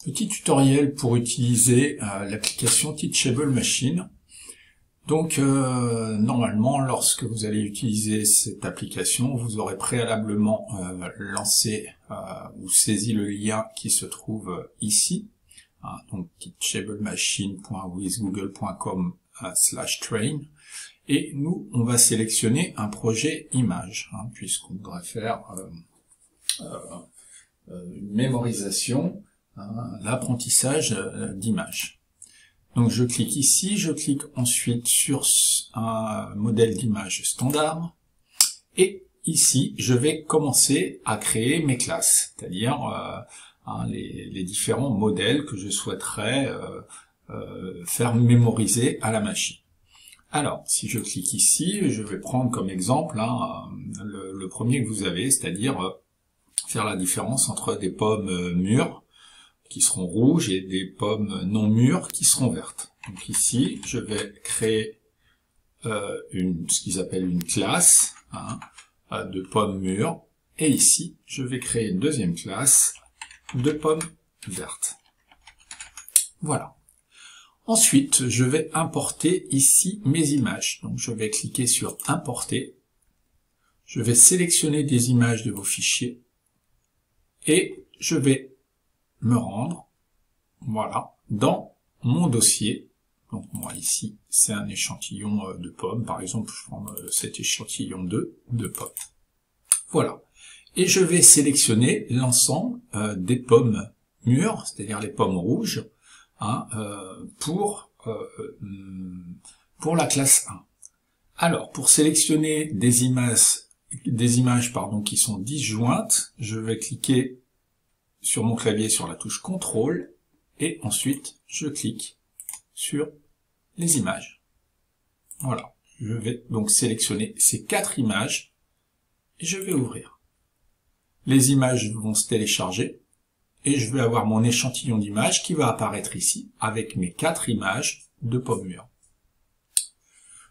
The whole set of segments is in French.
Petit tutoriel pour utiliser l'application Teachable Machine. Donc normalement, lorsque vous allez utiliser cette application, vous aurez préalablement lancé ou saisi le lien qui se trouve ici, donc teachablemachine.withgoogle.com/train, et nous on va sélectionner un projet image, puisqu'on voudrait faire une mémorisation, l'apprentissage d'images. Donc je clique ici, je clique ensuite sur un modèle d'image standard, et ici je vais commencer à créer mes classes, c'est-à-dire les différents modèles que je souhaiterais faire mémoriser à la machine. Alors, si je clique ici, je vais prendre comme exemple le premier que vous avez, c'est-à-dire faire la différence entre des pommes mûres qui seront rouges et des pommes non mûres qui seront vertes. Donc ici, je vais créer ce qu'ils appellent une classe de pommes mûres, et ici, je vais créer une deuxième classe de pommes vertes. Voilà. Ensuite, je vais importer ici mes images. Donc je vais cliquer sur importer. Je vais sélectionner des images de vos fichiers et je vais me rendre, voilà, dans mon dossier. Donc moi ici, c'est un échantillon de pommes. Par exemple, je prends cet échantillon de pommes. Voilà. Et je vais sélectionner l'ensemble des pommes mûres, c'est-à-dire les pommes rouges, pour la classe 1. Alors, pour sélectionner des images qui sont disjointes, je vais cliquer sur mon clavier sur la touche CTRL, et ensuite je clique sur les images. Voilà, je vais donc sélectionner ces 4 images et je vais ouvrir. Les images vont se télécharger et je vais avoir mon échantillon d'images qui va apparaître ici avec mes 4 images de pommes mûres.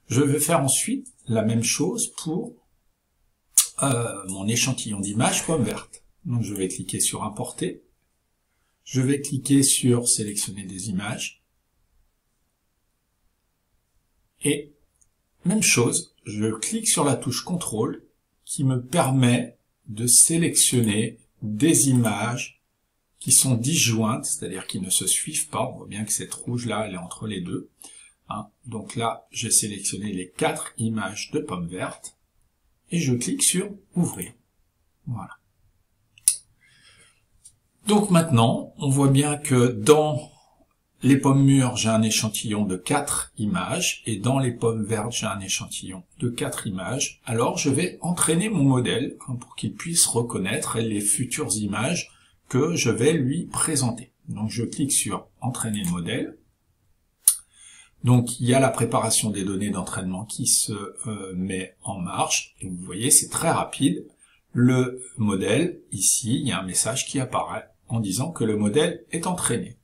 Je vais faire ensuite la même chose pour mon échantillon d'images pommes vertes. Donc je vais cliquer sur importer, je vais cliquer sur sélectionner des images, et même chose, je clique sur la touche CTRL qui me permet de sélectionner des images qui sont disjointes, c'est-à-dire qui ne se suivent pas. On voit bien que cette rouge là, elle est entre les deux. Donc là, j'ai sélectionné les 4 images de pommes vertes, et je clique sur ouvrir. Voilà. Donc maintenant, on voit bien que dans les pommes mûres, j'ai un échantillon de 4 images, et dans les pommes vertes, j'ai un échantillon de 4 images. Alors je vais entraîner mon modèle pour qu'il puisse reconnaître les futures images que je vais lui présenter. Donc je clique sur entraîner le modèle. Donc il y a la préparation des données d'entraînement qui se met en marche, et vous voyez, c'est très rapide. Le modèle, ici, il y a un message qui apparaît en disant que le modèle est entraîné.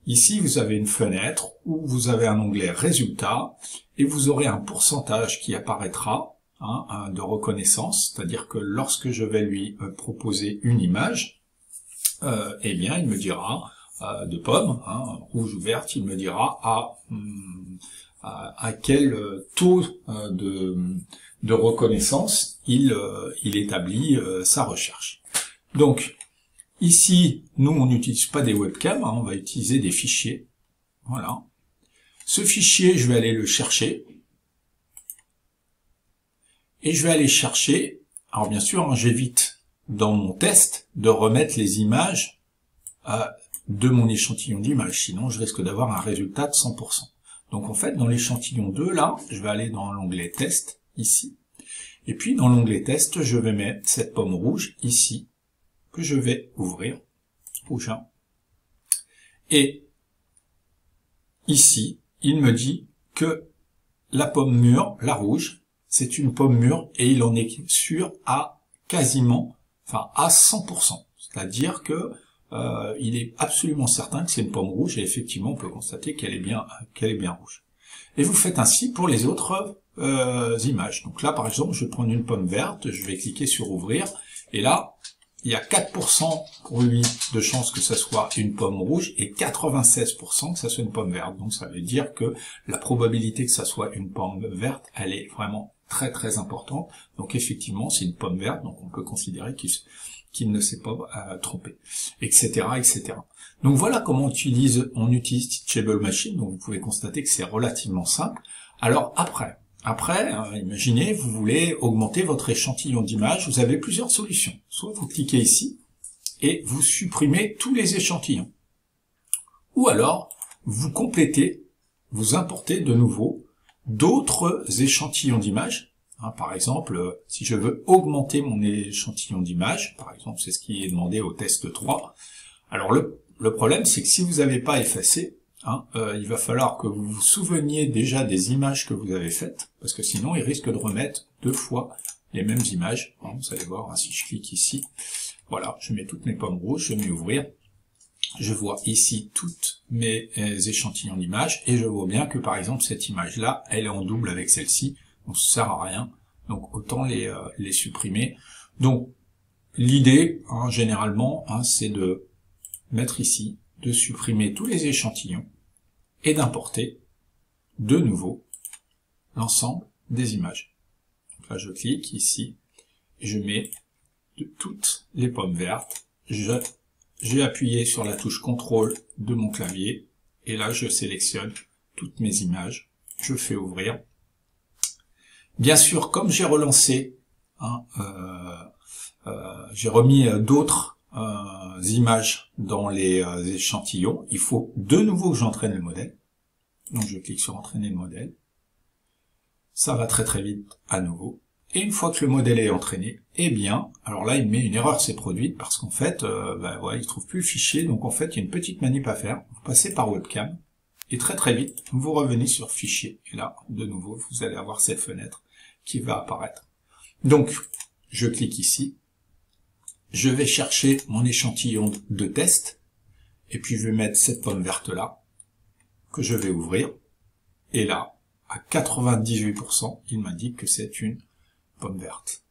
Ici, vous avez une fenêtre où vous avez un onglet résultats, et vous aurez un pourcentage qui apparaîtra de reconnaissance, c'est-à-dire que lorsque je vais lui proposer une image, eh bien, il me dira de pommes, rouge ou verte, il me dira à quel taux de reconnaissance il établit sa recherche. Donc, ici, nous, on n'utilise pas des webcams, on va utiliser des fichiers. Voilà. Ce fichier, je vais aller le chercher. Et je vais aller chercher, alors bien sûr, j'évite dans mon test de remettre les images de mon échantillon d'images, sinon je risque d'avoir un résultat de 100%. Donc en fait, dans l'échantillon 2, là, je vais aller dans l'onglet test, ici. Et puis dans l'onglet test, je vais mettre cette pomme rouge, ici, que je vais ouvrir, rouge 1. Et ici, il me dit que la pomme mûre, la rouge, c'est une pomme mûre, et il en est sûr à quasiment, à 100%. C'est-à-dire que il est absolument certain que c'est une pomme rouge, et effectivement on peut constater qu'elle est bien rouge. Et vous faites ainsi pour les autres images. Donc là par exemple, je vais prendre une pomme verte, je vais cliquer sur ouvrir, et là il y a 4% pour lui de chance que ça soit une pomme rouge et 96% que ça soit une pomme verte. Donc ça veut dire que la probabilité que ça soit une pomme verte, elle est vraiment très très importante. Donc effectivement, c'est une pomme verte, donc on peut considérer qu'il ne s'est pas trompé, etc., etc. Donc voilà comment on utilise Teachable Machine. Donc vous pouvez constater que c'est relativement simple. Alors après, imaginez, vous voulez augmenter votre échantillon d'images, vous avez plusieurs solutions. Soit vous cliquez ici et vous supprimez tous les échantillons. Ou alors, vous complétez, vous importez de nouveau d'autres échantillons d'images. Par exemple, si je veux augmenter mon échantillon d'images, par exemple, c'est ce qui est demandé au test 3. Alors le problème, c'est que si vous n'avez pas effacé, il va falloir que vous vous souveniez déjà des images que vous avez faites, parce que sinon il risque de remettre 2 fois les mêmes images. Vous allez voir, si je clique ici, voilà, je mets toutes mes pommes rouges, je mets ouvrir, je vois ici toutes mes échantillons d'images, et je vois bien que par exemple cette image-là, elle est en double avec celle-ci, donc ça sert à rien, donc autant les supprimer. Donc l'idée, généralement, c'est de mettre ici, de supprimer tous les échantillons et d'importer de nouveau l'ensemble des images. Donc là, je clique ici, et je mets toutes les pommes vertes. J'ai appuyé sur la touche CTRL de mon clavier, et là, je sélectionne toutes mes images. Je fais ouvrir. Bien sûr, comme j'ai relancé, j'ai remis d'autres images dans les échantillons, il faut de nouveau que j'entraîne le modèle. Donc je clique sur entraîner le modèle. Ça va très très vite à nouveau. Et une fois que le modèle est entraîné, eh bien, alors là il met une erreur s'est produite parce qu'en fait, il trouve plus le fichier. Donc en fait, il y a une petite manip à faire. Vous passez par webcam et très très vite, vous revenez sur fichier. Et là, de nouveau, vous allez avoir cette fenêtre qui va apparaître. Donc, je clique ici. Je vais chercher mon échantillon de test, et puis je vais mettre cette pomme verte là, que je vais ouvrir, et là, à 98%, il m'indique que c'est une pomme verte.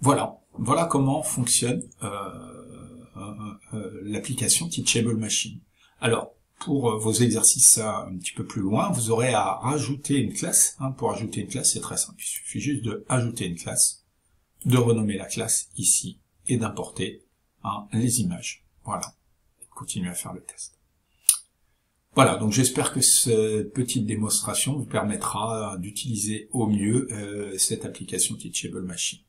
Voilà comment fonctionne l'application Teachable Machine. Alors, pour vos exercices un petit peu plus loin, vous aurez à rajouter une classe. Pour ajouter une classe, c'est très simple, il suffit juste de ajouter une classe, de renommer la classe ici, et d'importer les images. Voilà. Et de continuer à faire le test. Voilà, donc j'espère que cette petite démonstration vous permettra d'utiliser au mieux cette application Teachable Machine.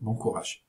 Bon courage.